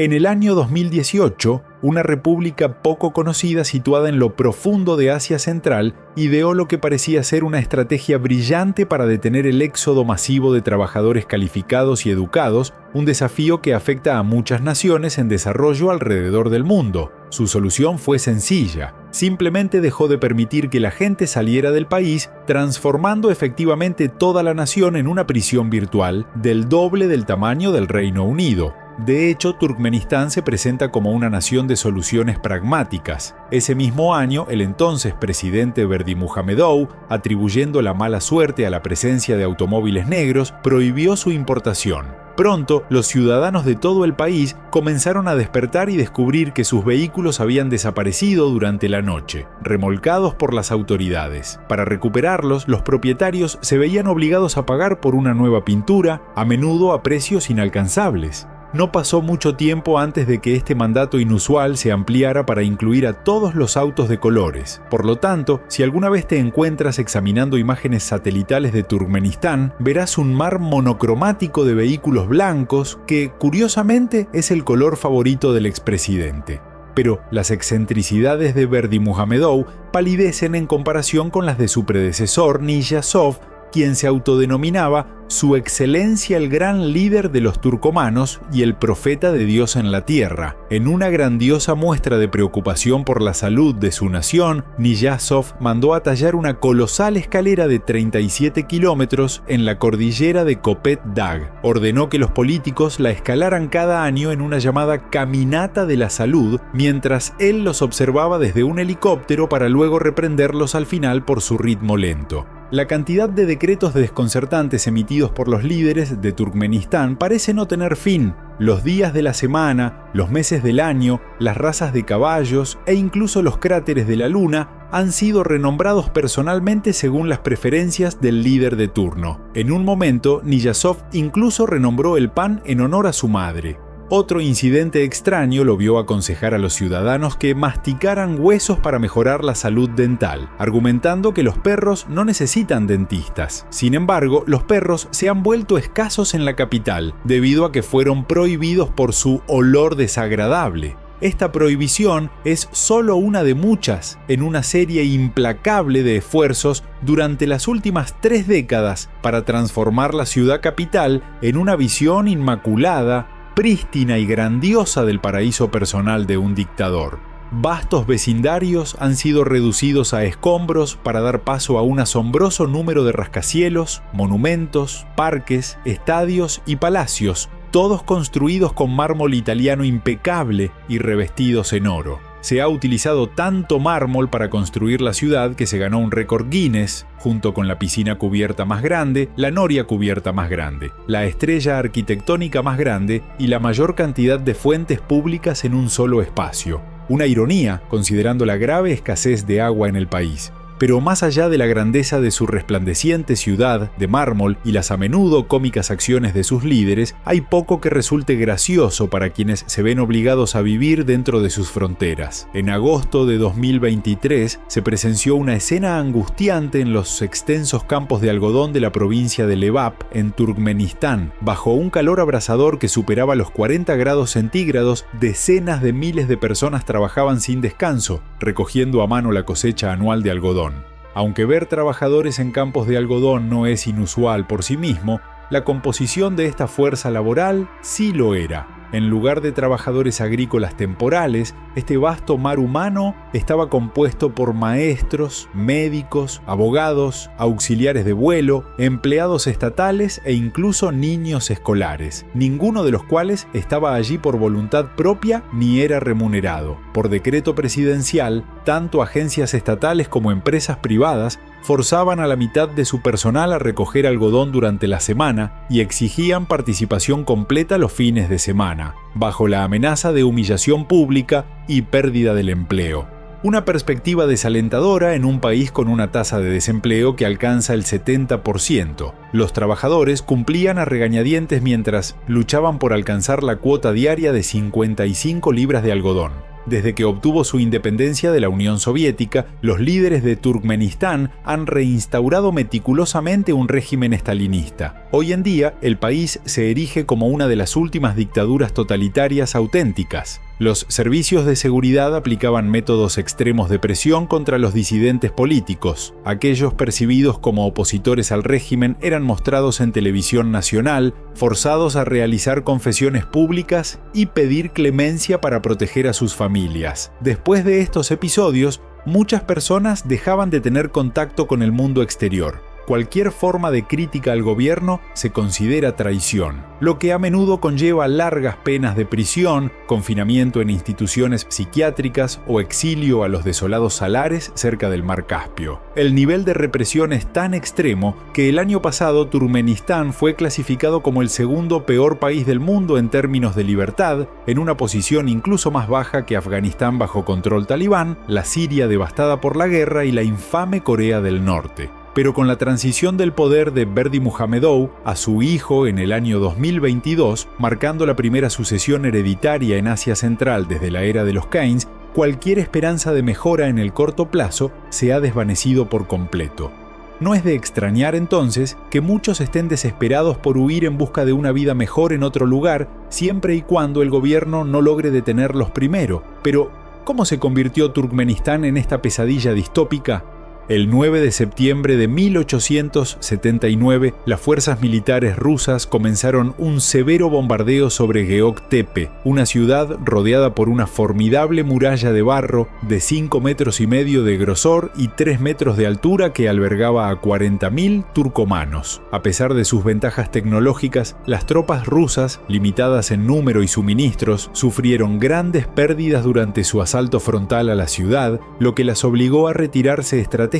En el año 2018, una república poco conocida situada en lo profundo de Asia Central ideó lo que parecía ser una estrategia brillante para detener el éxodo masivo de trabajadores calificados y educados, un desafío que afecta a muchas naciones en desarrollo alrededor del mundo. Su solución fue sencilla. Simplemente dejó de permitir que la gente saliera del país, transformando efectivamente toda la nación en una prisión virtual del doble del tamaño del Reino Unido. De hecho, Turkmenistán se presenta como una nación de soluciones pragmáticas. Ese mismo año, el entonces presidente Berdimuhamedov, atribuyendo la mala suerte a la presencia de automóviles negros, prohibió su importación. Pronto, los ciudadanos de todo el país comenzaron a despertar y descubrir que sus vehículos habían desaparecido durante la noche, remolcados por las autoridades. Para recuperarlos, los propietarios se veían obligados a pagar por una nueva pintura, a menudo a precios inalcanzables. No pasó mucho tiempo antes de que este mandato inusual se ampliara para incluir a todos los autos de colores. Por lo tanto, si alguna vez te encuentras examinando imágenes satelitales de Turkmenistán, verás un mar monocromático de vehículos blancos que, curiosamente, es el color favorito del expresidente. Pero las excentricidades de Berdimuhamedov palidecen en comparación con las de su predecesor Niyazov, quien se autodenominaba Su Excelencia el Gran Líder de los Turcomanos y el Profeta de Dios en la Tierra. En una grandiosa muestra de preocupación por la salud de su nación, Niyazov mandó a tallar una colosal escalera de 37 kilómetros en la cordillera de Kopet Dag. Ordenó que los políticos la escalaran cada año en una llamada Caminata de la Salud, mientras él los observaba desde un helicóptero para luego reprenderlos al final por su ritmo lento. La cantidad de decretos desconcertantes emitidos por los líderes de Turkmenistán parece no tener fin. Los días de la semana, los meses del año, las razas de caballos e incluso los cráteres de la luna han sido renombrados personalmente según las preferencias del líder de turno. En un momento, Niyazov incluso renombró el pan en honor a su madre. Otro incidente extraño lo vio aconsejar a los ciudadanos que masticaran huesos para mejorar la salud dental, argumentando que los perros no necesitan dentistas. Sin embargo, los perros se han vuelto escasos en la capital, debido a que fueron prohibidos por su olor desagradable. Esta prohibición es solo una de muchas en una serie implacable de esfuerzos durante las últimas 3 décadas para transformar la ciudad capital en una visión inmaculada, prístina y grandiosa del paraíso personal de un dictador. Vastos vecindarios han sido reducidos a escombros para dar paso a un asombroso número de rascacielos, monumentos, parques, estadios y palacios, todos construidos con mármol italiano impecable y revestidos en oro. Se ha utilizado tanto mármol para construir la ciudad que se ganó un récord Guinness, junto con la piscina cubierta más grande, la noria cubierta más grande, la estrella arquitectónica más grande y la mayor cantidad de fuentes públicas en un solo espacio. Una ironía, considerando la grave escasez de agua en el país. Pero más allá de la grandeza de su resplandeciente ciudad de mármol y las a menudo cómicas acciones de sus líderes, hay poco que resulte gracioso para quienes se ven obligados a vivir dentro de sus fronteras. En agosto de 2023 se presenció una escena angustiante en los extensos campos de algodón de la provincia de Lebap, en Turkmenistán. Bajo un calor abrasador que superaba los 40 grados centígrados, decenas de miles de personas trabajaban sin descanso, recogiendo a mano la cosecha anual de algodón. Aunque ver trabajadores en campos de algodón no es inusual por sí mismo, la composición de esta fuerza laboral sí lo era. En lugar de trabajadores agrícolas temporales, este vasto mar humano estaba compuesto por maestros, médicos, abogados, auxiliares de vuelo, empleados estatales e incluso niños escolares, ninguno de los cuales estaba allí por voluntad propia ni era remunerado. Por decreto presidencial, tanto agencias estatales como empresas privadas forzaban a la mitad de su personal a recoger algodón durante la semana y exigían participación completa los fines de semana, bajo la amenaza de humillación pública y pérdida del empleo. Una perspectiva desalentadora en un país con una tasa de desempleo que alcanza el 70%. Los trabajadores cumplían a regañadientes mientras luchaban por alcanzar la cuota diaria de 55 libras de algodón. Desde que obtuvo su independencia de la Unión Soviética, los líderes de Turkmenistán han reinstaurado meticulosamente un régimen estalinista. Hoy en día, el país se erige como una de las últimas dictaduras totalitarias auténticas. Los servicios de seguridad aplicaban métodos extremos de presión contra los disidentes políticos. Aquellos percibidos como opositores al régimen eran mostrados en televisión nacional, forzados a realizar confesiones públicas y pedir clemencia para proteger a sus familias. Después de estos episodios, muchas personas dejaban de tener contacto con el mundo exterior. Cualquier forma de crítica al gobierno se considera traición, lo que a menudo conlleva largas penas de prisión, confinamiento en instituciones psiquiátricas o exilio a los desolados salares cerca del Mar Caspio. El nivel de represión es tan extremo que el año pasado Turkmenistán fue clasificado como el segundo peor país del mundo en términos de libertad, en una posición incluso más baja que Afganistán bajo control talibán, la Siria devastada por la guerra y la infame Corea del Norte. Pero con la transición del poder de Berdimuhamedov a su hijo en el año 2022, marcando la primera sucesión hereditaria en Asia Central desde la era de los Keynes, cualquier esperanza de mejora en el corto plazo se ha desvanecido por completo. No es de extrañar entonces que muchos estén desesperados por huir en busca de una vida mejor en otro lugar, siempre y cuando el gobierno no logre detenerlos primero. Pero, ¿cómo se convirtió Turkmenistán en esta pesadilla distópica? El 9 de septiembre de 1879, las fuerzas militares rusas comenzaron un severo bombardeo sobre Geoktepе, una ciudad rodeada por una formidable muralla de barro de 5,5 metros de grosor y 3 metros de altura que albergaba a 40.000 turcomanos. A pesar de sus ventajas tecnológicas, las tropas rusas, limitadas en número y suministros, sufrieron grandes pérdidas durante su asalto frontal a la ciudad, lo que las obligó a retirarse estratégicamente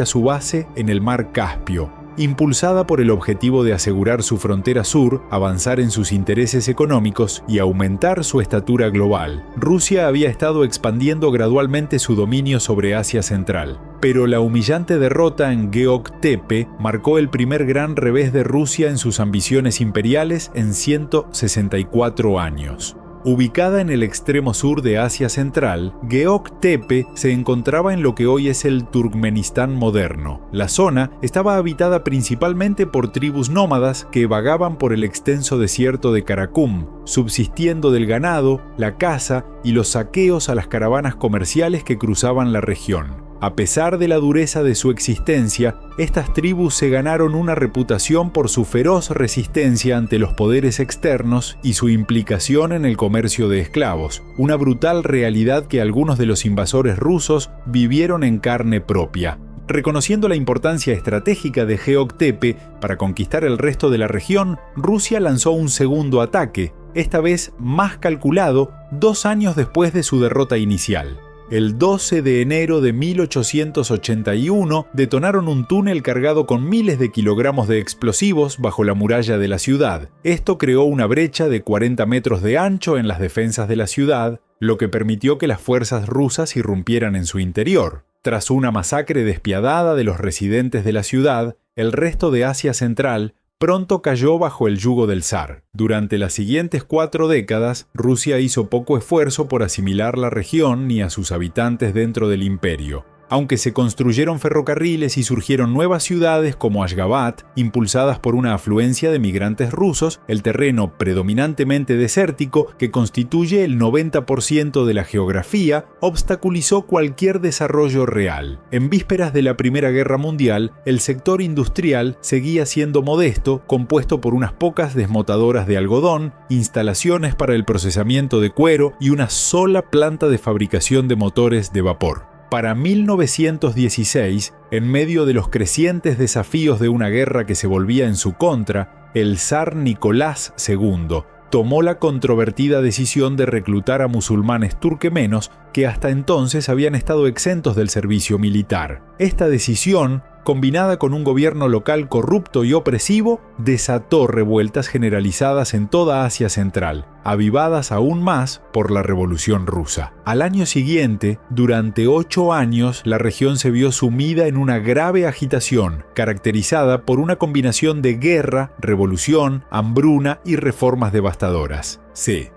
a su base en el Mar Caspio. Impulsada por el objetivo de asegurar su frontera sur, avanzar en sus intereses económicos y aumentar su estatura global, Rusia había estado expandiendo gradualmente su dominio sobre Asia Central. Pero la humillante derrota en Geoktepе marcó el primer gran revés de Rusia en sus ambiciones imperiales en 164 años. Ubicada en el extremo sur de Asia Central, Geoktepе se encontraba en lo que hoy es el Turkmenistán moderno. La zona estaba habitada principalmente por tribus nómadas que vagaban por el extenso desierto de Karakum, subsistiendo del ganado, la caza y los saqueos a las caravanas comerciales que cruzaban la región. A pesar de la dureza de su existencia, estas tribus se ganaron una reputación por su feroz resistencia ante los poderes externos y su implicación en el comercio de esclavos, una brutal realidad que algunos de los invasores rusos vivieron en carne propia. Reconociendo la importancia estratégica de Geoktepе para conquistar el resto de la región, Rusia lanzó un segundo ataque, esta vez más calculado, 2 años después de su derrota inicial. El 12 de enero de 1881 detonaron un túnel cargado con miles de kilogramos de explosivos bajo la muralla de la ciudad. Esto creó una brecha de 40 metros de ancho en las defensas de la ciudad, lo que permitió que las fuerzas rusas irrumpieran en su interior. Tras una masacre despiadada de los residentes de la ciudad, el resto de Asia Central pronto cayó bajo el yugo del zar. Durante las siguientes 4 décadas, Rusia hizo poco esfuerzo por asimilar la región ni a sus habitantes dentro del imperio. Aunque se construyeron ferrocarriles y surgieron nuevas ciudades como Ashgabat, impulsadas por una afluencia de migrantes rusos, el terreno predominantemente desértico, que constituye el 90% de la geografía, obstaculizó cualquier desarrollo real. En vísperas de la Primera Guerra Mundial, el sector industrial seguía siendo modesto, compuesto por unas pocas desmotadoras de algodón, instalaciones para el procesamiento de cuero y una sola planta de fabricación de motores de vapor. Para 1916, en medio de los crecientes desafíos de una guerra que se volvía en su contra, el zar Nicolás II tomó la controvertida decisión de reclutar a musulmanes turquemenos que hasta entonces habían estado exentos del servicio militar. Esta decisión, combinada con un gobierno local corrupto y opresivo, desató revueltas generalizadas en toda Asia Central, avivadas aún más por la Revolución Rusa. Al año siguiente, durante 8 años, la región se vio sumida en una grave agitación, caracterizada por una combinación de guerra, revolución, hambruna y reformas devastadoras. C.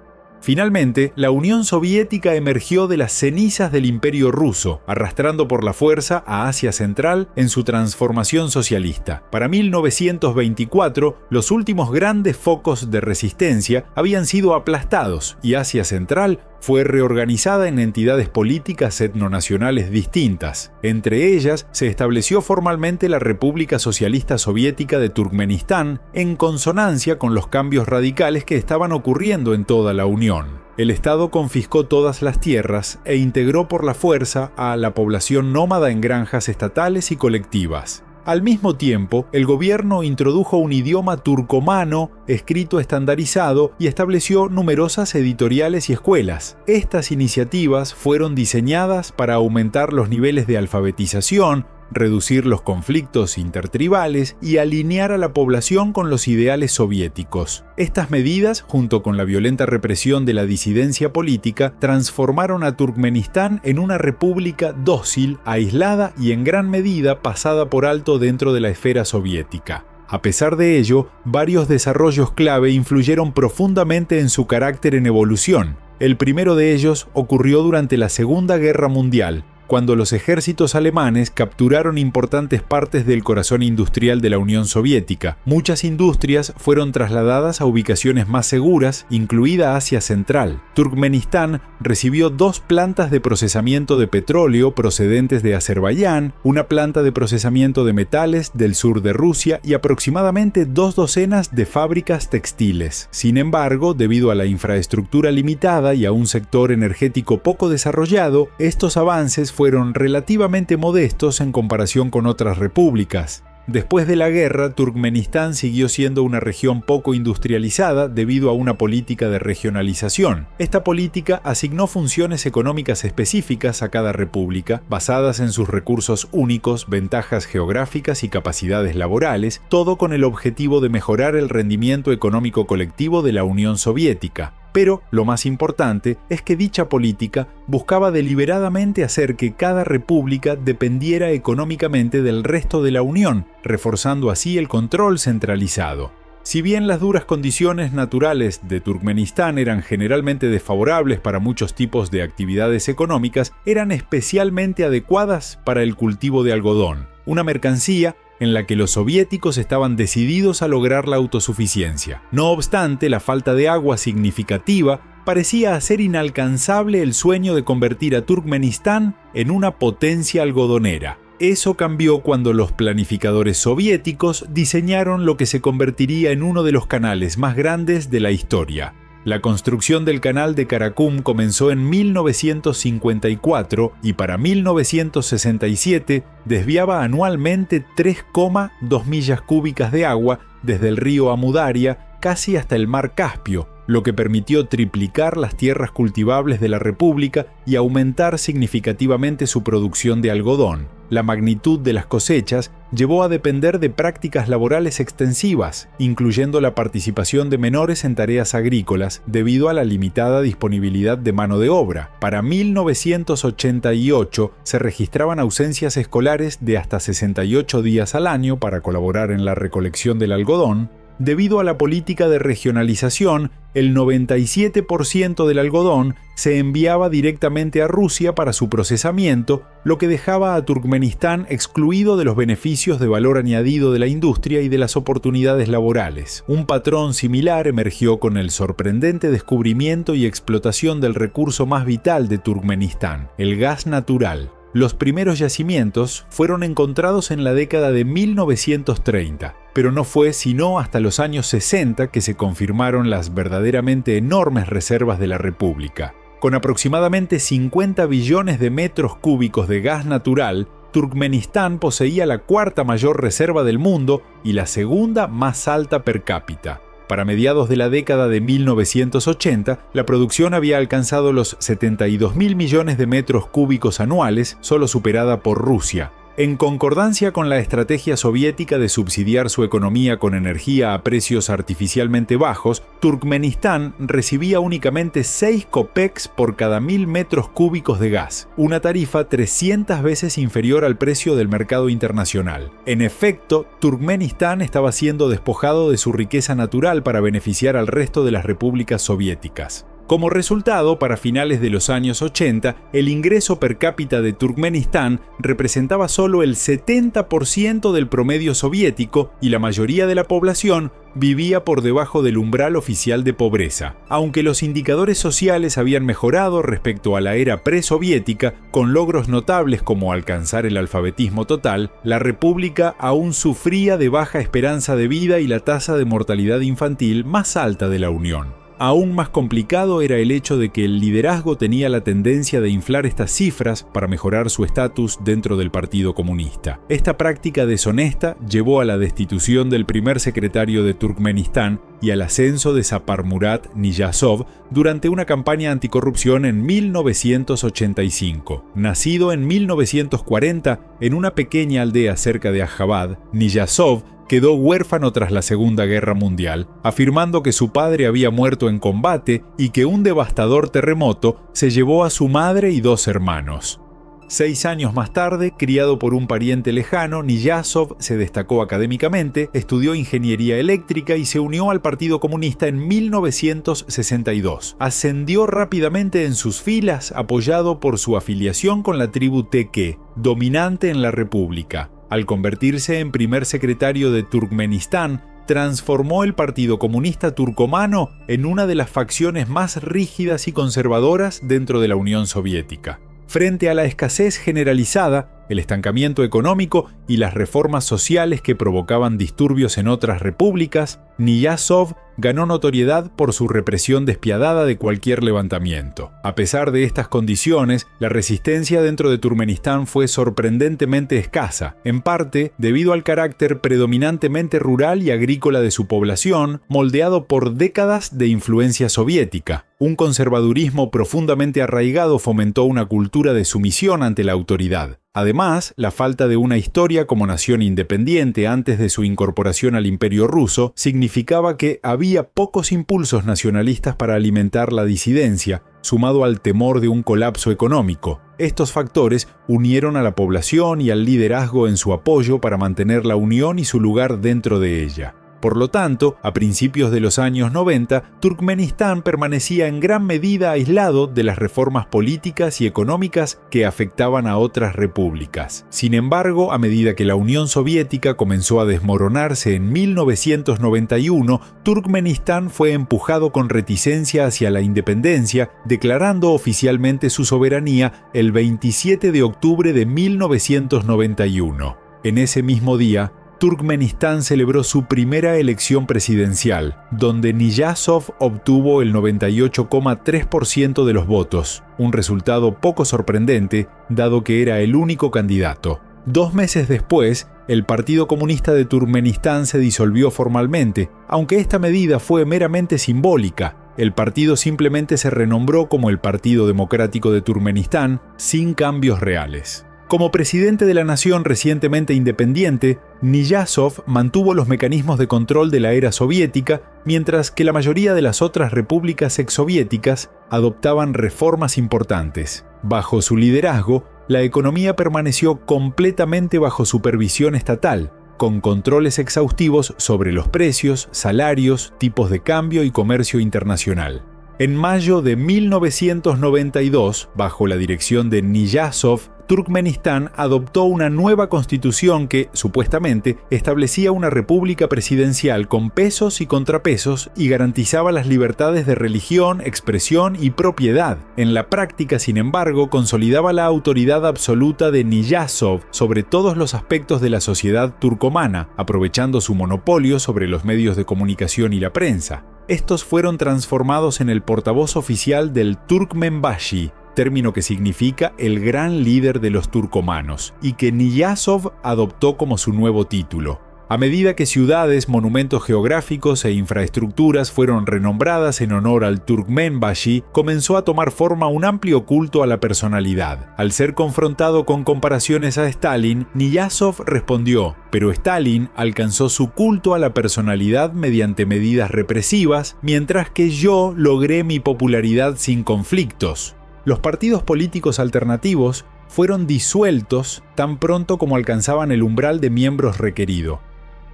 Finalmente, la Unión Soviética emergió de las cenizas del Imperio ruso, arrastrando por la fuerza a Asia Central en su transformación socialista. Para 1924, los últimos grandes focos de resistencia habían sido aplastados y Asia Central fue reorganizada en entidades políticas etnonacionales distintas. Entre ellas, se estableció formalmente la República Socialista Soviética de Turkmenistán, en consonancia con los cambios radicales que estaban ocurriendo en toda la Unión. El Estado confiscó todas las tierras e integró por la fuerza a la población nómada en granjas estatales y colectivas. Al mismo tiempo, el gobierno introdujo un idioma turcomano, escrito estandarizado, y estableció numerosas editoriales y escuelas. Estas iniciativas fueron diseñadas para aumentar los niveles de alfabetización, reducir los conflictos intertribales y alinear a la población con los ideales soviéticos. Estas medidas, junto con la violenta represión de la disidencia política, transformaron a Turkmenistán en una república dócil, aislada y en gran medida pasada por alto dentro de la esfera soviética. A pesar de ello, varios desarrollos clave influyeron profundamente en su carácter en evolución. El primero de ellos ocurrió durante la Segunda Guerra Mundial, cuando los ejércitos alemanes capturaron importantes partes del corazón industrial de la Unión Soviética. Muchas industrias fueron trasladadas a ubicaciones más seguras, incluida Asia Central. Turkmenistán recibió 2 plantas de procesamiento de petróleo procedentes de Azerbaiyán, una planta de procesamiento de metales del sur de Rusia y aproximadamente 2 docenas de fábricas textiles. Sin embargo, debido a la infraestructura limitada y a un sector energético poco desarrollado, estos avances fueron relativamente modestos en comparación con otras repúblicas. Después de la guerra, Turkmenistán siguió siendo una región poco industrializada debido a una política de regionalización. Esta política asignó funciones económicas específicas a cada república, basadas en sus recursos únicos, ventajas geográficas y capacidades laborales, todo con el objetivo de mejorar el rendimiento económico colectivo de la Unión Soviética. Pero lo más importante es que dicha política buscaba deliberadamente hacer que cada república dependiera económicamente del resto de la Unión, reforzando así el control centralizado. Si bien las duras condiciones naturales de Turkmenistán eran generalmente desfavorables para muchos tipos de actividades económicas, eran especialmente adecuadas para el cultivo de algodón, una mercancía en la que los soviéticos estaban decididos a lograr la autosuficiencia. No obstante, la falta de agua significativa parecía hacer inalcanzable el sueño de convertir a Turkmenistán en una potencia algodonera. Eso cambió cuando los planificadores soviéticos diseñaron lo que se convertiría en uno de los canales más grandes de la historia. La construcción del canal de Karakum comenzó en 1954 y para 1967 desviaba anualmente 3,2 millas cúbicas de agua desde el río Amudaria casi hasta el mar Caspio, lo que permitió triplicar las tierras cultivables de la República y aumentar significativamente su producción de algodón. La magnitud de las cosechas llevó a depender de prácticas laborales extensivas, incluyendo la participación de menores en tareas agrícolas debido a la limitada disponibilidad de mano de obra. Para 1988 se registraban ausencias escolares de hasta 68 días al año para colaborar en la recolección del algodón. Debido a la política de regionalización, el 97% del algodón se enviaba directamente a Rusia para su procesamiento, lo que dejaba a Turkmenistán excluido de los beneficios de valor añadido de la industria y de las oportunidades laborales. Un patrón similar emergió con el sorprendente descubrimiento y explotación del recurso más vital de Turkmenistán, el gas natural. Los primeros yacimientos fueron encontrados en la década de 1930, pero no fue sino hasta los años 60 que se confirmaron las verdaderamente enormes reservas de la República. Con aproximadamente 50 billones de metros cúbicos de gas natural, Turkmenistán poseía la 4ª mayor reserva del mundo y la 2ª más alta per cápita. Para mediados de la década de 1980, la producción había alcanzado los 72.000 millones de metros cúbicos anuales, solo superada por Rusia. En concordancia con la estrategia soviética de subsidiar su economía con energía a precios artificialmente bajos, Turkmenistán recibía únicamente 6 kopecks por cada 1.000 metros cúbicos de gas, una tarifa 300 veces inferior al precio del mercado internacional. En efecto, Turkmenistán estaba siendo despojado de su riqueza natural para beneficiar al resto de las repúblicas soviéticas. Como resultado, para finales de los años 80, el ingreso per cápita de Turkmenistán representaba solo el 70% del promedio soviético y la mayoría de la población vivía por debajo del umbral oficial de pobreza. Aunque los indicadores sociales habían mejorado respecto a la era presoviética, con logros notables como alcanzar el alfabetismo total, la república aún sufría de baja esperanza de vida y la tasa de mortalidad infantil más alta de la Unión. Aún más complicado era el hecho de que el liderazgo tenía la tendencia de inflar estas cifras para mejorar su estatus dentro del Partido Comunista. Esta práctica deshonesta llevó a la destitución del primer secretario de Turkmenistán y al ascenso de Saparmurat Niyazov durante una campaña anticorrupción en 1985. Nacido en 1940 en una pequeña aldea cerca de Aşgabat, Niyazov quedó huérfano tras la Segunda Guerra Mundial, afirmando que su padre había muerto en combate y que un devastador terremoto se llevó a su madre y 2 hermanos. 6 años más tarde, criado por un pariente lejano, Niyazov se destacó académicamente, estudió ingeniería eléctrica y se unió al Partido Comunista en 1962. Ascendió rápidamente en sus filas, apoyado por su afiliación con la tribu Teke, dominante en la república. Al convertirse en primer secretario de Turkmenistán, transformó el Partido Comunista Turcomano en una de las facciones más rígidas y conservadoras dentro de la Unión Soviética. Frente a la escasez generalizada, el estancamiento económico y las reformas sociales que provocaban disturbios en otras repúblicas, Niyazov ganó notoriedad por su represión despiadada de cualquier levantamiento. A pesar de estas condiciones, la resistencia dentro de Turkmenistán fue sorprendentemente escasa, en parte debido al carácter predominantemente rural y agrícola de su población, moldeado por décadas de influencia soviética. Un conservadurismo profundamente arraigado fomentó una cultura de sumisión ante la autoridad. Además, la falta de una historia como nación independiente antes de su incorporación al Imperio ruso significaba que había pocos impulsos nacionalistas para alimentar la disidencia, sumado al temor de un colapso económico. Estos factores unieron a la población y al liderazgo en su apoyo para mantener la unión y su lugar dentro de ella. Por lo tanto, a principios de los años 90, Turkmenistán permanecía en gran medida aislado de las reformas políticas y económicas que afectaban a otras repúblicas. Sin embargo, a medida que la Unión Soviética comenzó a desmoronarse en 1991, Turkmenistán fue empujado con reticencia hacia la independencia, declarando oficialmente su soberanía el 27 de octubre de 1991. En ese mismo día, Turkmenistán celebró su primera elección presidencial, donde Niyazov obtuvo el 98,3% de los votos, un resultado poco sorprendente, dado que era el único candidato. 2 meses después, el Partido Comunista de Turkmenistán se disolvió formalmente, aunque esta medida fue meramente simbólica. El partido simplemente se renombró como el Partido Democrático de Turkmenistán, sin cambios reales. Como presidente de la nación recientemente independiente, Niyazov mantuvo los mecanismos de control de la era soviética, mientras que la mayoría de las otras repúblicas exsoviéticas adoptaban reformas importantes. Bajo su liderazgo, la economía permaneció completamente bajo supervisión estatal, con controles exhaustivos sobre los precios, salarios, tipos de cambio y comercio internacional. En mayo de 1992, bajo la dirección de Niyazov, Turkmenistán adoptó una nueva constitución que, supuestamente, establecía una república presidencial con pesos y contrapesos y garantizaba las libertades de religión, expresión y propiedad. En la práctica, sin embargo, consolidaba la autoridad absoluta de Niyazov sobre todos los aspectos de la sociedad turcomana, aprovechando su monopolio sobre los medios de comunicación y la prensa. Estos fueron transformados en el portavoz oficial del Turkmenbashi, término que significa el gran líder de los turcomanos, y que Niyazov adoptó como su nuevo título. A medida que ciudades, monumentos geográficos e infraestructuras fueron renombradas en honor al Turkmenbashi, comenzó a tomar forma un amplio culto a la personalidad. Al ser confrontado con comparaciones a Stalin, Niyazov respondió: pero Stalin alcanzó su culto a la personalidad mediante medidas represivas, mientras que yo logré mi popularidad sin conflictos. Los partidos políticos alternativos fueron disueltos tan pronto como alcanzaban el umbral de miembros requerido.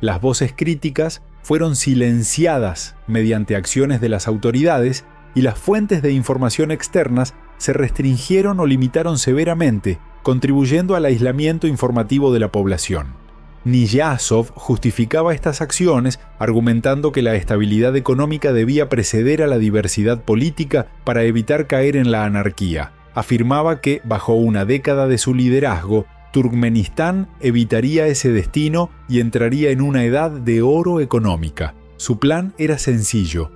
Las voces críticas fueron silenciadas mediante acciones de las autoridades y las fuentes de información externas se restringieron o limitaron severamente, contribuyendo al aislamiento informativo de la población. Niyazov justificaba estas acciones argumentando que la estabilidad económica debía preceder a la diversidad política para evitar caer en la anarquía. Afirmaba que, bajo una década de su liderazgo, Turkmenistán evitaría ese destino y entraría en una edad de oro económica. Su plan era sencillo.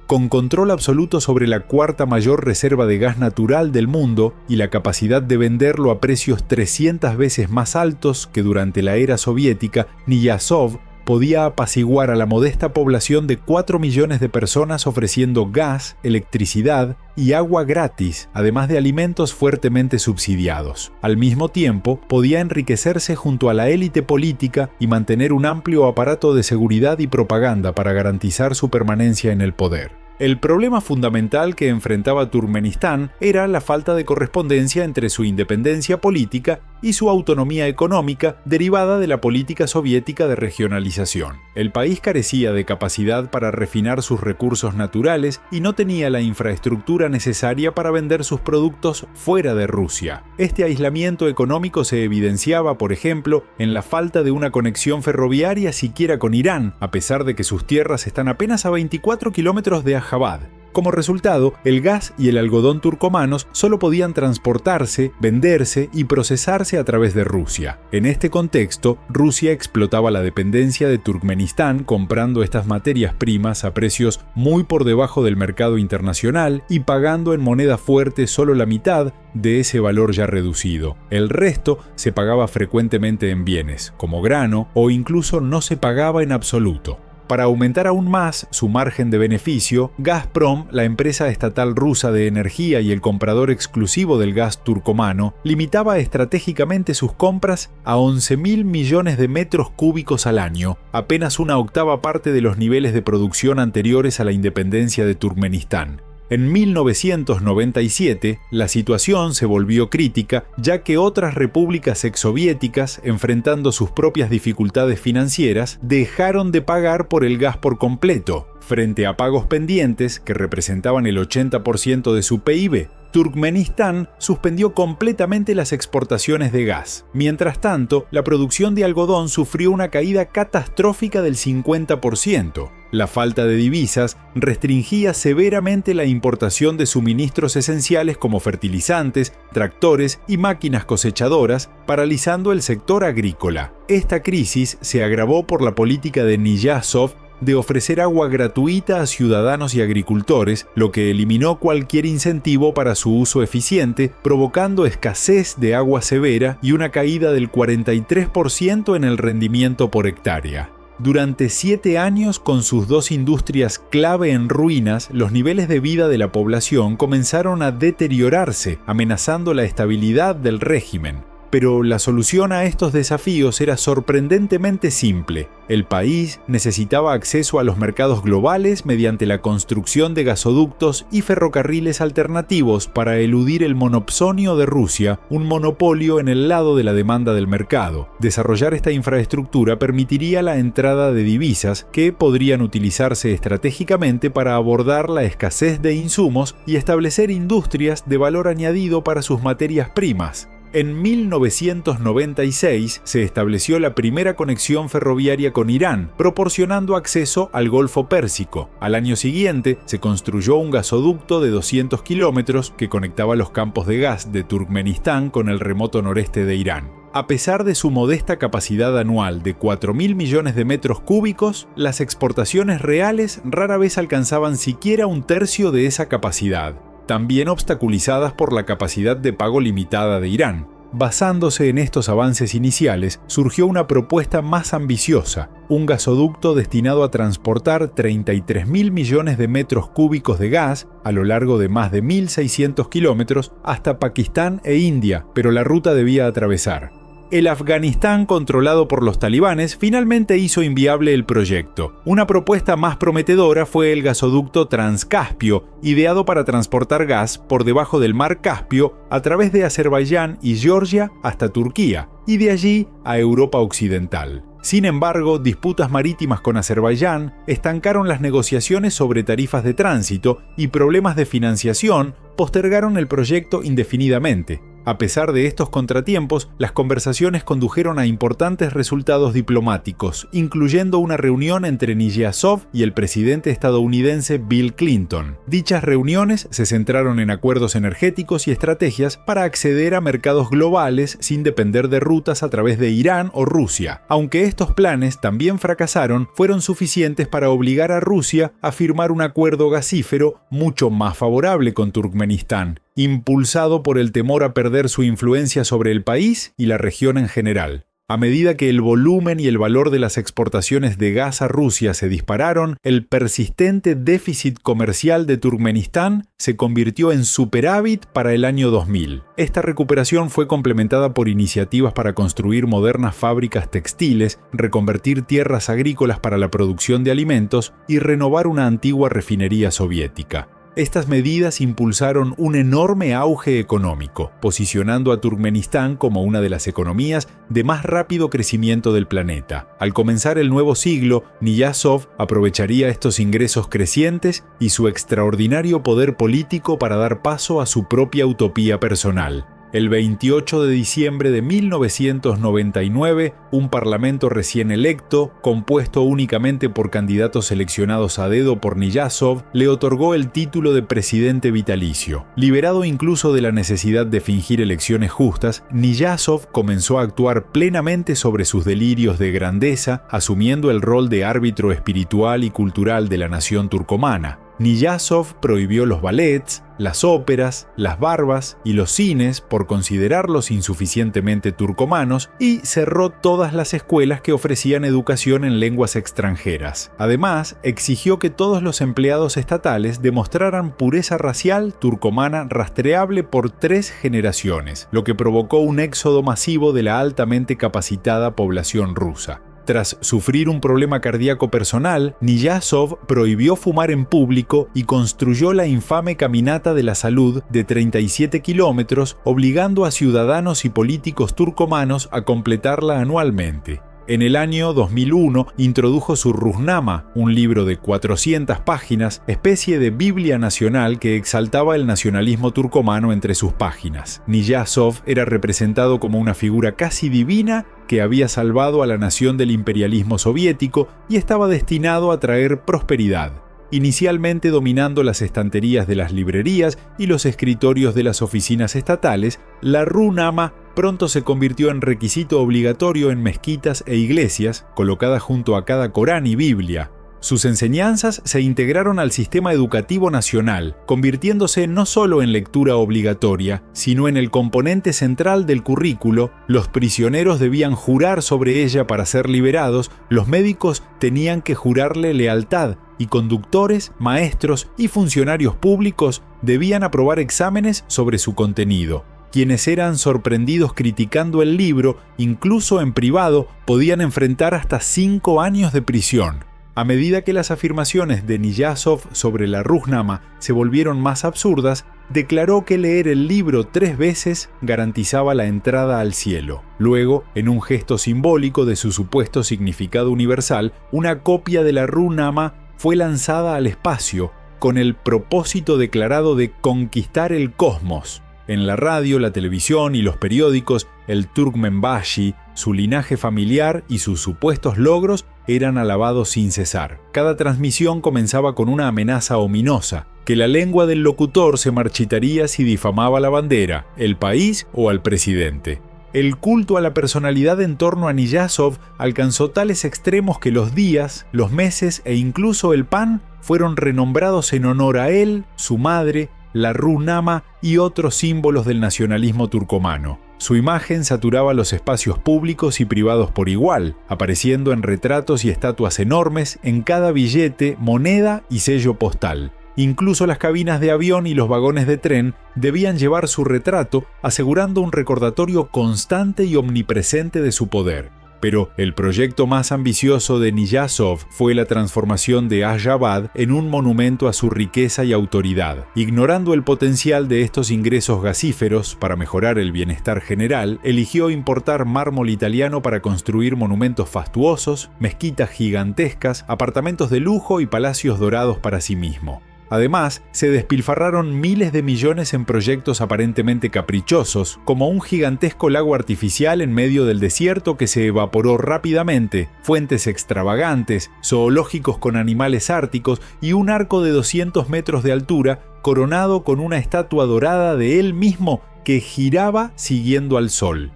Con control absoluto sobre la cuarta mayor reserva de gas natural del mundo y la capacidad de venderlo a precios 300 veces más altos que durante la era soviética, Niyazov podía apaciguar a la modesta población de 4 millones de personas ofreciendo gas, electricidad y agua gratis, además de alimentos fuertemente subsidiados. Al mismo tiempo, podía enriquecerse junto a la élite política y mantener un amplio aparato de seguridad y propaganda para garantizar su permanencia en el poder. El problema fundamental que enfrentaba Turkmenistán era la falta de correspondencia entre su independencia política y su autonomía económica derivada de la política soviética de regionalización. El país carecía de capacidad para refinar sus recursos naturales y no tenía la infraestructura necesaria para vender sus productos fuera de Rusia. Este aislamiento económico se evidenciaba, por ejemplo, en la falta de una conexión ferroviaria siquiera con Irán, a pesar de que sus tierras están apenas a 24 kilómetros de Allahabad. Como resultado, el gas y el algodón turcomanos solo podían transportarse, venderse y procesarse a través de Rusia. En este contexto, Rusia explotaba la dependencia de Turkmenistán comprando estas materias primas a precios muy por debajo del mercado internacional y pagando en moneda fuerte solo la mitad de ese valor ya reducido. El resto se pagaba frecuentemente en bienes, como grano, o incluso no se pagaba en absoluto. Para aumentar aún más su margen de beneficio, Gazprom, la empresa estatal rusa de energía y el comprador exclusivo del gas turcomano, limitaba estratégicamente sus compras a 11.000 millones de metros cúbicos al año, apenas una octava parte de los niveles de producción anteriores a la independencia de Turkmenistán. En 1997, la situación se volvió crítica, ya que otras repúblicas exsoviéticas, enfrentando sus propias dificultades financieras, dejaron de pagar por el gas por completo. Frente a pagos pendientes, que representaban el 80% de su PIB, Turkmenistán suspendió completamente las exportaciones de gas. Mientras tanto, la producción de algodón sufrió una caída catastrófica del 50%. La falta de divisas restringía severamente la importación de suministros esenciales como fertilizantes, tractores y máquinas cosechadoras, paralizando el sector agrícola. Esta crisis se agravó por la política de Niyazov de ofrecer agua gratuita a ciudadanos y agricultores, lo que eliminó cualquier incentivo para su uso eficiente, provocando escasez de agua severa y una caída del 43% en el rendimiento por hectárea. Durante 7 años, con sus dos industrias clave en ruinas, los niveles de vida de la población comenzaron a deteriorarse, amenazando la estabilidad del régimen. Pero la solución a estos desafíos era sorprendentemente simple. El país necesitaba acceso a los mercados globales mediante la construcción de gasoductos y ferrocarriles alternativos para eludir el monopsonio de Rusia, un monopolio en el lado de la demanda del mercado. Desarrollar esta infraestructura permitiría la entrada de divisas que podrían utilizarse estratégicamente para abordar la escasez de insumos y establecer industrias de valor añadido para sus materias primas. En 1996 se estableció la primera conexión ferroviaria con Irán, proporcionando acceso al Golfo Pérsico. Al año siguiente se construyó un gasoducto de 200 kilómetros que conectaba los campos de gas de Turkmenistán con el remoto noreste de Irán. A pesar de su modesta capacidad anual de 4.000 millones de metros cúbicos, las exportaciones reales rara vez alcanzaban siquiera un tercio de esa capacidad, también obstaculizadas por la capacidad de pago limitada de Irán. Basándose en estos avances iniciales, surgió una propuesta más ambiciosa, un gasoducto destinado a transportar 33.000 millones de metros cúbicos de gas a lo largo de más de 1.600 kilómetros hasta Pakistán e India, pero la ruta debía atravesar El Afganistán controlado por los talibanes finalmente hizo inviable el proyecto. Una propuesta más prometedora fue el gasoducto Transcaspio, ideado para transportar gas por debajo del mar Caspio a través de Azerbaiyán y Georgia hasta Turquía, y de allí a Europa Occidental. Sin embargo, disputas marítimas con Azerbaiyán estancaron las negociaciones sobre tarifas de tránsito y problemas de financiación postergaron el proyecto indefinidamente. A pesar de estos contratiempos, las conversaciones condujeron a importantes resultados diplomáticos, incluyendo una reunión entre Niyazov y el presidente estadounidense Bill Clinton. Dichas reuniones se centraron en acuerdos energéticos y estrategias para acceder a mercados globales sin depender de rutas a través de Irán o Rusia. Aunque estos planes también fracasaron, fueron suficientes para obligar a Rusia a firmar un acuerdo gasífero mucho más favorable con Turkmenistán, impulsado por el temor a perder su influencia sobre el país y la región en general. A medida que el volumen y el valor de las exportaciones de gas a Rusia se dispararon, el persistente déficit comercial de Turkmenistán se convirtió en superávit para el año 2000. Esta recuperación fue complementada por iniciativas para construir modernas fábricas textiles, reconvertir tierras agrícolas para la producción de alimentos y renovar una antigua refinería soviética. Estas medidas impulsaron un enorme auge económico, posicionando a Turkmenistán como una de las economías de más rápido crecimiento del planeta. Al comenzar el nuevo siglo, Niyazov aprovecharía estos ingresos crecientes y su extraordinario poder político para dar paso a su propia utopía personal. El 28 de diciembre de 1999, un parlamento recién electo, compuesto únicamente por candidatos seleccionados a dedo por Niyazov, le otorgó el título de presidente vitalicio. Liberado incluso de la necesidad de fingir elecciones justas, Niyazov comenzó a actuar plenamente sobre sus delirios de grandeza, asumiendo el rol de árbitro espiritual y cultural de la nación turcomana. Niyazov prohibió los ballets, las óperas, las barbas y los cines por considerarlos insuficientemente turcomanos y cerró todas las escuelas que ofrecían educación en lenguas extranjeras. Además, exigió que todos los empleados estatales demostraran pureza racial turcomana rastreable por 3 generaciones, lo que provocó un éxodo masivo de la altamente capacitada población rusa. Tras sufrir un problema cardíaco personal, Niyazov prohibió fumar en público y construyó la infame Caminata de la Salud de 37 kilómetros, obligando a ciudadanos y políticos turcomanos a completarla anualmente. En el año 2001 introdujo su Ruhnama, un libro de 400 páginas, especie de Biblia nacional que exaltaba el nacionalismo turcomano entre sus páginas. Niyazov era representado como una figura casi divina que había salvado a la nación del imperialismo soviético y estaba destinado a traer prosperidad. Inicialmente dominando las estanterías de las librerías y los escritorios de las oficinas estatales, la Ruhnama pronto se convirtió en requisito obligatorio en mezquitas e iglesias, colocada junto a cada Corán y Biblia. Sus enseñanzas se integraron al sistema educativo nacional, convirtiéndose no solo en lectura obligatoria, sino en el componente central del currículo. Los prisioneros debían jurar sobre ella para ser liberados, los médicos tenían que jurarle lealtad, y conductores, maestros y funcionarios públicos debían aprobar exámenes sobre su contenido. Quienes eran sorprendidos criticando el libro, incluso en privado, podían enfrentar hasta 5 años de prisión. A medida que las afirmaciones de Niyazov sobre la Ruhnama se volvieron más absurdas, declaró que leer el libro 3 veces garantizaba la entrada al cielo. Luego, en un gesto simbólico de su supuesto significado universal, una copia de la Ruhnama fue lanzada al espacio con el propósito declarado de conquistar el cosmos. En la radio, la televisión y los periódicos, el Turkmenbashi, su linaje familiar y sus supuestos logros eran alabados sin cesar. Cada transmisión comenzaba con una amenaza ominosa, que la lengua del locutor se marchitaría si difamaba la bandera, el país o al presidente. El culto a la personalidad en torno a Niyazov alcanzó tales extremos que los días, los meses e incluso el pan fueron renombrados en honor a él, su madre, la Ruhnama y otros símbolos del nacionalismo turcomano. Su imagen saturaba los espacios públicos y privados por igual, apareciendo en retratos y estatuas enormes en cada billete, moneda y sello postal. Incluso las cabinas de avión y los vagones de tren debían llevar su retrato, asegurando un recordatorio constante y omnipresente de su poder. Pero el proyecto más ambicioso de Niyazov fue la transformación de Ashabad en un monumento a su riqueza y autoridad. Ignorando el potencial de estos ingresos gasíferos para mejorar el bienestar general, eligió importar mármol italiano para construir monumentos fastuosos, mezquitas gigantescas, apartamentos de lujo y palacios dorados para sí mismo. Además, se despilfarraron miles de millones en proyectos aparentemente caprichosos, como un gigantesco lago artificial en medio del desierto que se evaporó rápidamente, fuentes extravagantes, zoológicos con animales árticos y un arco de 200 metros de altura coronado con una estatua dorada de él mismo que giraba siguiendo al sol.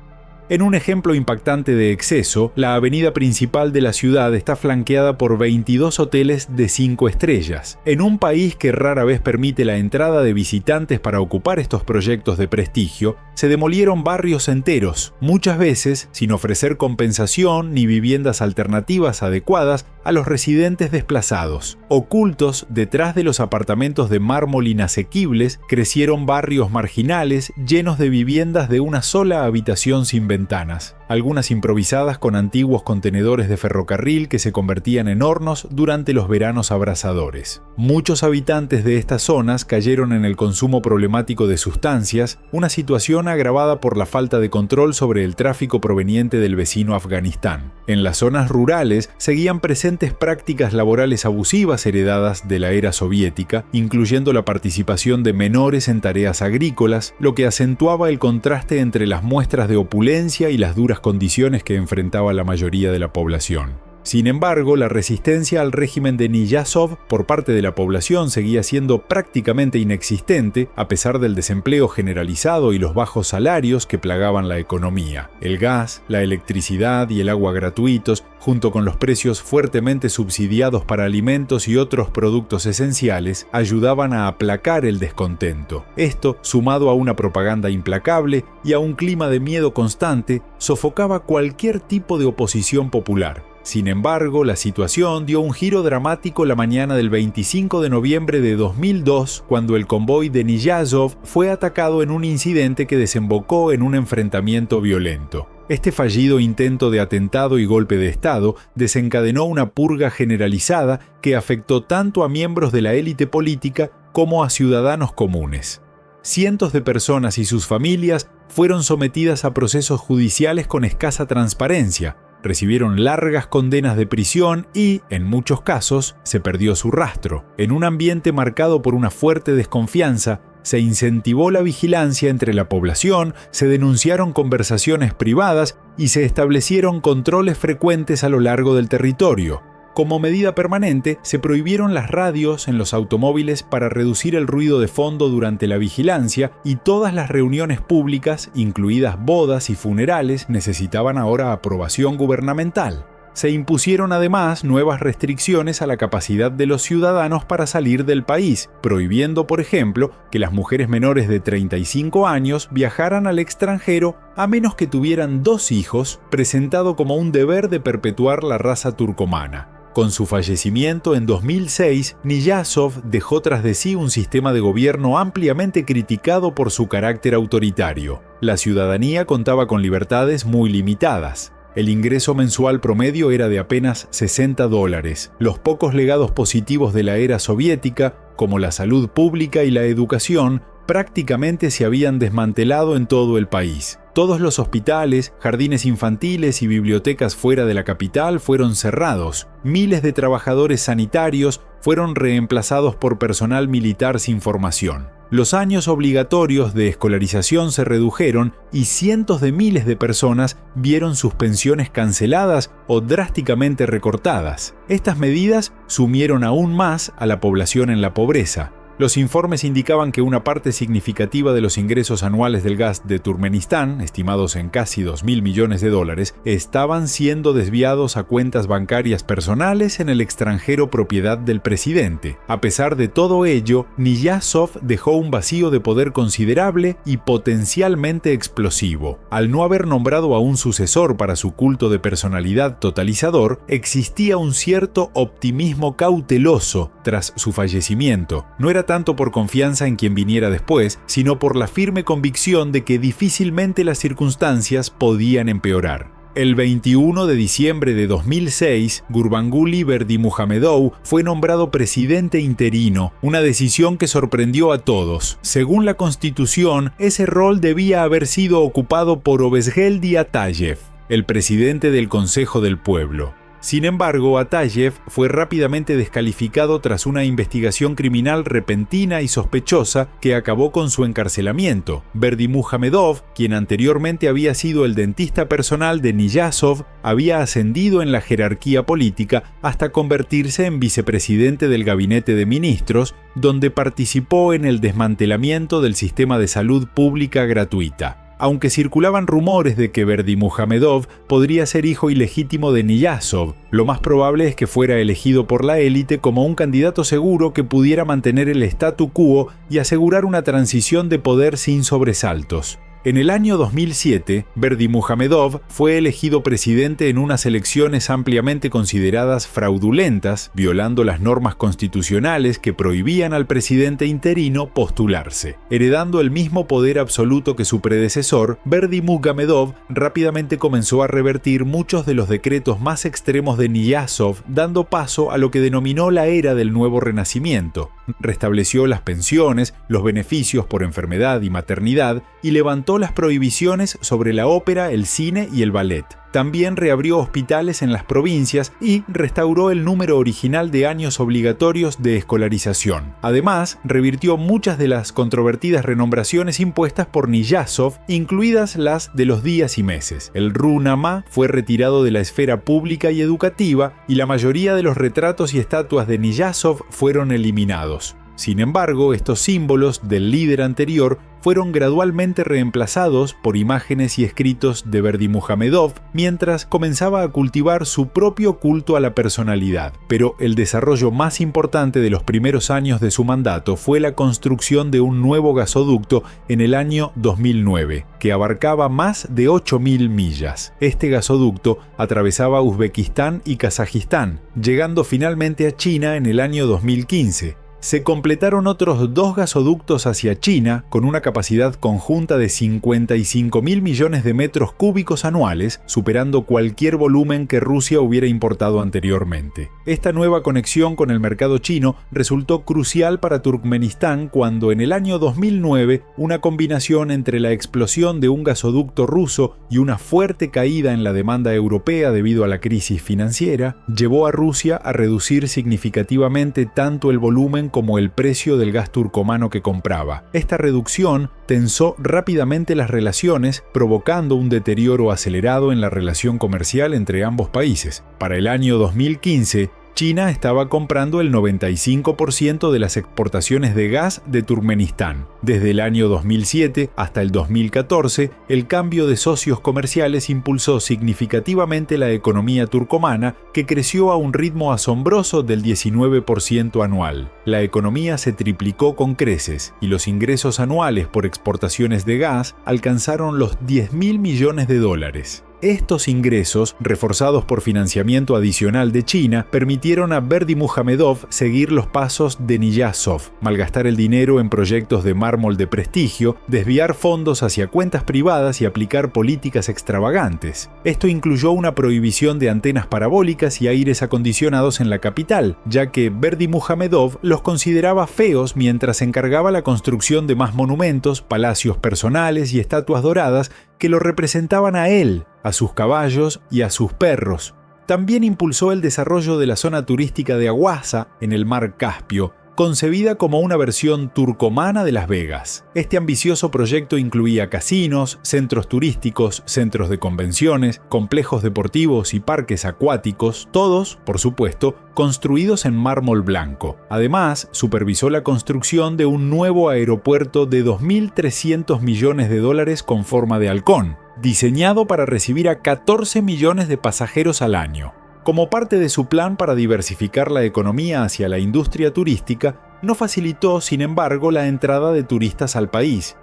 En un ejemplo impactante de exceso, la avenida principal de la ciudad está flanqueada por 22 hoteles de 5 estrellas. En un país que rara vez permite la entrada de visitantes para ocupar estos proyectos de prestigio, se demolieron barrios enteros, muchas veces sin ofrecer compensación ni viviendas alternativas adecuadas a los residentes desplazados. Ocultos detrás de los apartamentos de mármol inasequibles, crecieron barrios marginales llenos de viviendas de una sola habitación sin ventanas, algunas improvisadas con antiguos contenedores de ferrocarril que se convertían en hornos durante los veranos abrasadores. Muchos habitantes de estas zonas cayeron en el consumo problemático de sustancias, una situación agravada por la falta de control sobre el tráfico proveniente del vecino Afganistán. En las zonas rurales seguían presentes prácticas laborales abusivas heredadas de la era soviética, incluyendo la participación de menores en tareas agrícolas, lo que acentuaba el contraste entre las muestras de opulencia y las duras condiciones que enfrentaba la mayoría de la población. Sin embargo, la resistencia al régimen de Niyazov por parte de la población seguía siendo prácticamente inexistente a pesar del desempleo generalizado y los bajos salarios que plagaban la economía. El gas, la electricidad y el agua gratuitos, junto con los precios fuertemente subsidiados para alimentos y otros productos esenciales, ayudaban a aplacar el descontento. Esto, sumado a una propaganda implacable y a un clima de miedo constante, sofocaba cualquier tipo de oposición popular. Sin embargo, la situación dio un giro dramático la mañana del 25 de noviembre de 2002, cuando el convoy de Niyazov fue atacado en un incidente que desembocó en un enfrentamiento violento. Este fallido intento de atentado y golpe de Estado desencadenó una purga generalizada que afectó tanto a miembros de la élite política como a ciudadanos comunes. Cientos de personas y sus familias fueron sometidas a procesos judiciales con escasa transparencia, recibieron largas condenas de prisión y, en muchos casos, se perdió su rastro. En un ambiente marcado por una fuerte desconfianza, se incentivó la vigilancia entre la población, se denunciaron conversaciones privadas y se establecieron controles frecuentes a lo largo del territorio. Como medida permanente, se prohibieron las radios en los automóviles para reducir el ruido de fondo durante la vigilancia y todas las reuniones públicas, incluidas bodas y funerales, necesitaban ahora aprobación gubernamental. Se impusieron además nuevas restricciones a la capacidad de los ciudadanos para salir del país, prohibiendo, por ejemplo, que las mujeres menores de 35 años viajaran al extranjero a menos que tuvieran 2 hijos, presentado como un deber de perpetuar la raza turcomana. Con su fallecimiento en 2006, Niyazov dejó tras de sí un sistema de gobierno ampliamente criticado por su carácter autoritario. La ciudadanía contaba con libertades muy limitadas. El ingreso mensual promedio era de apenas $60. Los pocos legados positivos de la era soviética, como la salud pública y la educación, prácticamente se habían desmantelado en todo el país. Todos los hospitales, jardines infantiles y bibliotecas fuera de la capital fueron cerrados. Miles de trabajadores sanitarios fueron reemplazados por personal militar sin formación. Los años obligatorios de escolarización se redujeron y cientos de miles de personas vieron sus pensiones canceladas o drásticamente recortadas. Estas medidas sumieron aún más a la población en la pobreza. Los informes indicaban que una parte significativa de los ingresos anuales del gas de Turkmenistán, estimados en casi 2.000 millones de dólares, estaban siendo desviados a cuentas bancarias personales en el extranjero propiedad del presidente. A pesar de todo ello, Niyazov dejó un vacío de poder considerable y potencialmente explosivo. Al no haber nombrado a un sucesor para su culto de personalidad totalizador, existía un cierto optimismo cauteloso tras su fallecimiento. No era tanto por confianza en quien viniera después, sino por la firme convicción de que difícilmente las circunstancias podían empeorar. El 21 de diciembre de 2006, Gurbanguly Berdimuhamedov fue nombrado presidente interino, una decisión que sorprendió a todos. Según la Constitución, ese rol debía haber sido ocupado por Ovesgeldi Atayev, el presidente del Consejo del Pueblo. Sin embargo, Atayev fue rápidamente descalificado tras una investigación criminal repentina y sospechosa que acabó con su encarcelamiento. Berdimuhamedov, quien anteriormente había sido el dentista personal de Niyazov, había ascendido en la jerarquía política hasta convertirse en vicepresidente del gabinete de ministros, donde participó en el desmantelamiento del sistema de salud pública gratuita. Aunque circulaban rumores de que Berdimuhamedov podría ser hijo ilegítimo de Niyazov, lo más probable es que fuera elegido por la élite como un candidato seguro que pudiera mantener el statu quo y asegurar una transición de poder sin sobresaltos. En el año 2007, Berdimuhamedov fue elegido presidente en unas elecciones ampliamente consideradas fraudulentas, violando las normas constitucionales que prohibían al presidente interino postularse. Heredando el mismo poder absoluto que su predecesor, Berdimuhamedov rápidamente comenzó a revertir muchos de los decretos más extremos de Niyazov, dando paso a lo que denominó la era del nuevo renacimiento. Restableció las pensiones, los beneficios por enfermedad y maternidad y levantó las prohibiciones sobre la ópera, el cine y el ballet. También reabrió hospitales en las provincias y restauró el número original de años obligatorios de escolarización. Además, revirtió muchas de las controvertidas renombraciones impuestas por Niyazov, incluidas las de los días y meses. El Runama fue retirado de la esfera pública y educativa y la mayoría de los retratos y estatuas de Niyazov fueron eliminados. Sin embargo, estos símbolos del líder anterior fueron gradualmente reemplazados por imágenes y escritos de Berdimuhamedov mientras comenzaba a cultivar su propio culto a la personalidad. Pero el desarrollo más importante de los primeros años de su mandato fue la construcción de un nuevo gasoducto en el año 2009, que abarcaba más de 8.000 millas. Este gasoducto atravesaba Uzbekistán y Kazajistán, llegando finalmente a China en el año 2015. Se completaron otros 2 gasoductos hacia China con una capacidad conjunta de 55.000 millones de metros cúbicos anuales, superando cualquier volumen que Rusia hubiera importado anteriormente. Esta nueva conexión con el mercado chino resultó crucial para Turkmenistán cuando en el año 2009 una combinación entre la explosión de un gasoducto ruso y una fuerte caída en la demanda europea debido a la crisis financiera llevó a Rusia a reducir significativamente tanto el volumen como el precio del gas turcomano que compraba. Esta reducción tensó rápidamente las relaciones, provocando un deterioro acelerado en la relación comercial entre ambos países. Para el año 2015, China estaba comprando el 95% de las exportaciones de gas de Turkmenistán. Desde el año 2007 hasta el 2014, el cambio de socios comerciales impulsó significativamente la economía turcomana, que creció a un ritmo asombroso del 19% anual. La economía se triplicó con creces y los ingresos anuales por exportaciones de gas alcanzaron los 10.000 millones de dólares. Estos ingresos, reforzados por financiamiento adicional de China, permitieron a Berdimuhamedov seguir los pasos de Niyazov, malgastar el dinero en proyectos de mármol de prestigio, desviar fondos hacia cuentas privadas y aplicar políticas extravagantes. Esto incluyó una prohibición de antenas parabólicas y aires acondicionados en la capital, ya que Berdimuhamedov los consideraba feos mientras encargaba la construcción de más monumentos, palacios personales y estatuas doradas que lo representaban a él, a sus caballos y a sus perros. También impulsó el desarrollo de la zona turística de Aguasa, en el mar Caspio, concebida como una versión turcomana de Las Vegas. Este ambicioso proyecto incluía casinos, centros turísticos, centros de convenciones, complejos deportivos y parques acuáticos, todos, por supuesto, construidos en mármol blanco. Además, supervisó la construcción de un nuevo aeropuerto de $2.300 millones con forma de halcón, diseñado para recibir a 14 millones de pasajeros al año. Como parte de su plan para diversificar la economía hacia la industria turística, no facilitó, sin embargo, la entrada de turistas al país.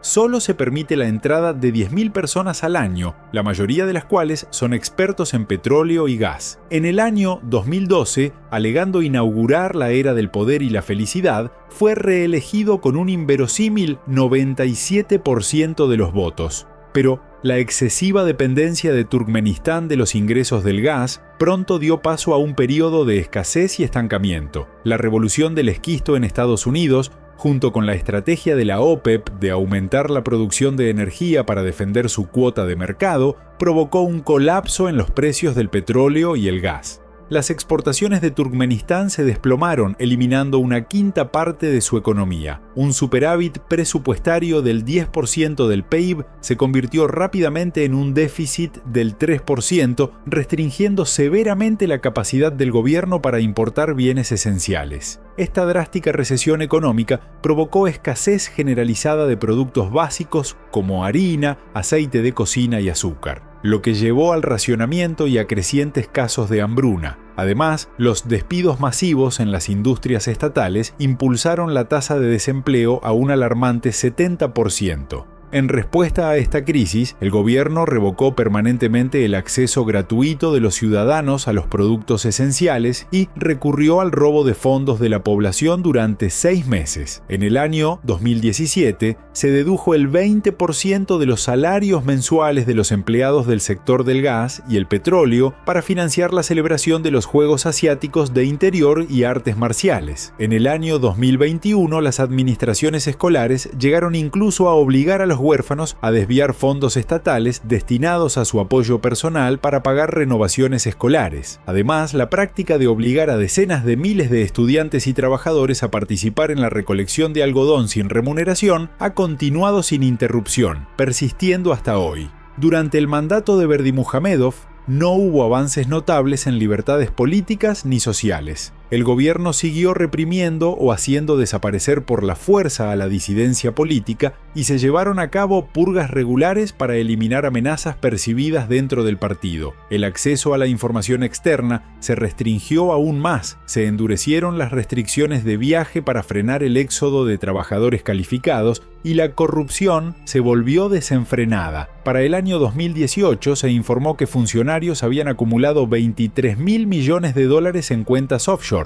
Solo se permite la entrada de 10.000 personas al año, la mayoría de las cuales son expertos en petróleo y gas. En el año 2012, alegando inaugurar la era del poder y la felicidad, fue reelegido con un inverosímil 97% de los votos. Pero la excesiva dependencia de Turkmenistán de los ingresos del gas pronto dio paso a un periodo de escasez y estancamiento. La revolución del esquisto en Estados Unidos, junto con la estrategia de la OPEP de aumentar la producción de energía para defender su cuota de mercado, provocó un colapso en los precios del petróleo y el gas. Las exportaciones de Turkmenistán se desplomaron, eliminando una quinta parte de su economía. Un superávit presupuestario del 10% del PIB se convirtió rápidamente en un déficit del 3%, restringiendo severamente la capacidad del gobierno para importar bienes esenciales. Esta drástica recesión económica provocó escasez generalizada de productos básicos como harina, aceite de cocina y azúcar, lo que llevó al racionamiento y a crecientes casos de hambruna. Además, los despidos masivos en las industrias estatales impulsaron la tasa de desempleo a un alarmante 70%. En respuesta a esta crisis, el gobierno revocó permanentemente el acceso gratuito de los ciudadanos a los productos esenciales y recurrió al robo de fondos de la población durante 6 meses. En el año 2017, se dedujo el 20% de los salarios mensuales de los empleados del sector del gas y el petróleo para financiar la celebración de los Juegos Asiáticos de Interior y Artes Marciales. En el año 2021, las administraciones escolares llegaron incluso a obligar a los huérfanos a desviar fondos estatales destinados a su apoyo personal para pagar renovaciones escolares. Además, la práctica de obligar a decenas de miles de estudiantes y trabajadores a participar en la recolección de algodón sin remuneración ha continuado sin interrupción, persistiendo hasta hoy. Durante el mandato de Berdimuhamedov, no hubo avances notables en libertades políticas ni sociales. El gobierno siguió reprimiendo o haciendo desaparecer por la fuerza a la disidencia política y se llevaron a cabo purgas regulares para eliminar amenazas percibidas dentro del partido. El acceso a la información externa se restringió aún más, se endurecieron las restricciones de viaje para frenar el éxodo de trabajadores calificados y la corrupción se volvió desenfrenada. Para el año 2018 se informó que funcionarios habían acumulado $23.000 millones en cuentas offshore.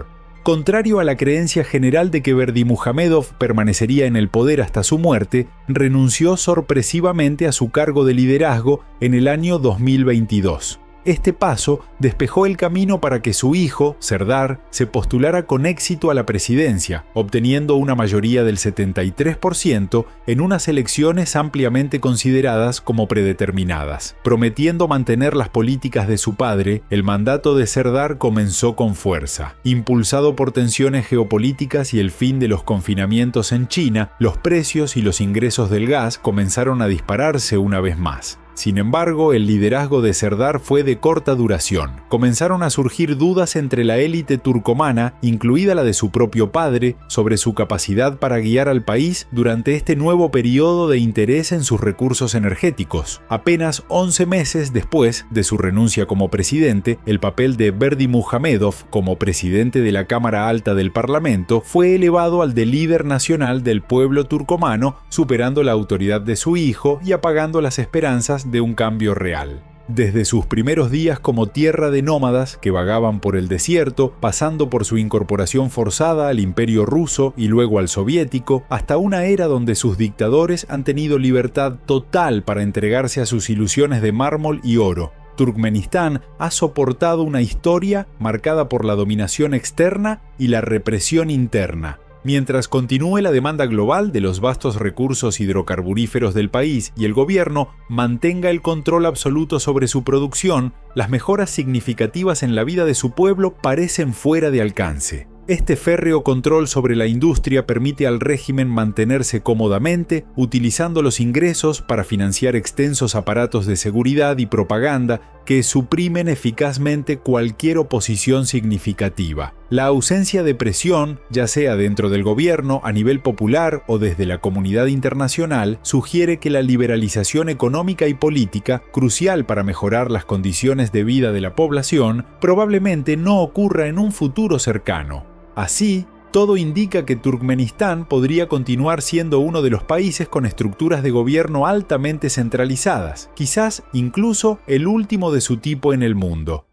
Contrario a la creencia general de que Berdimuhamedov permanecería en el poder hasta su muerte, renunció sorpresivamente a su cargo de liderazgo en el año 2022. Este paso despejó el camino para que su hijo, Serdar, se postulara con éxito a la presidencia, obteniendo una mayoría del 73% en unas elecciones ampliamente consideradas como predeterminadas. Prometiendo mantener las políticas de su padre, el mandato de Serdar comenzó con fuerza. Impulsado por tensiones geopolíticas y el fin de los confinamientos en China, los precios y los ingresos del gas comenzaron a dispararse una vez más. Sin embargo, el liderazgo de Serdar fue de corta duración. Comenzaron a surgir dudas entre la élite turcomana, incluida la de su propio padre, sobre su capacidad para guiar al país durante este nuevo periodo de interés en sus recursos energéticos. Apenas 11 meses después de su renuncia como presidente, el papel de Berdimuhamedov como presidente de la Cámara Alta del Parlamento fue elevado al de líder nacional del pueblo turcomano, superando la autoridad de su hijo y apagando las esperanzas de un cambio real. Desde sus primeros días como tierra de nómadas que vagaban por el desierto, pasando por su incorporación forzada al Imperio ruso y luego al soviético, hasta una era donde sus dictadores han tenido libertad total para entregarse a sus ilusiones de mármol y oro. Turkmenistán ha soportado una historia marcada por la dominación externa y la represión interna. Mientras continúe la demanda global de los vastos recursos hidrocarburíferos del país y el gobierno mantenga el control absoluto sobre su producción, las mejoras significativas en la vida de su pueblo parecen fuera de alcance. Este férreo control sobre la industria permite al régimen mantenerse cómodamente, utilizando los ingresos para financiar extensos aparatos de seguridad y propaganda que suprimen eficazmente cualquier oposición significativa. La ausencia de presión, ya sea dentro del gobierno, a nivel popular o desde la comunidad internacional, sugiere que la liberalización económica y política, crucial para mejorar las condiciones de vida de la población, probablemente no ocurra en un futuro cercano. Así, todo indica que Turkmenistán podría continuar siendo uno de los países con estructuras de gobierno altamente centralizadas, quizás incluso el último de su tipo en el mundo.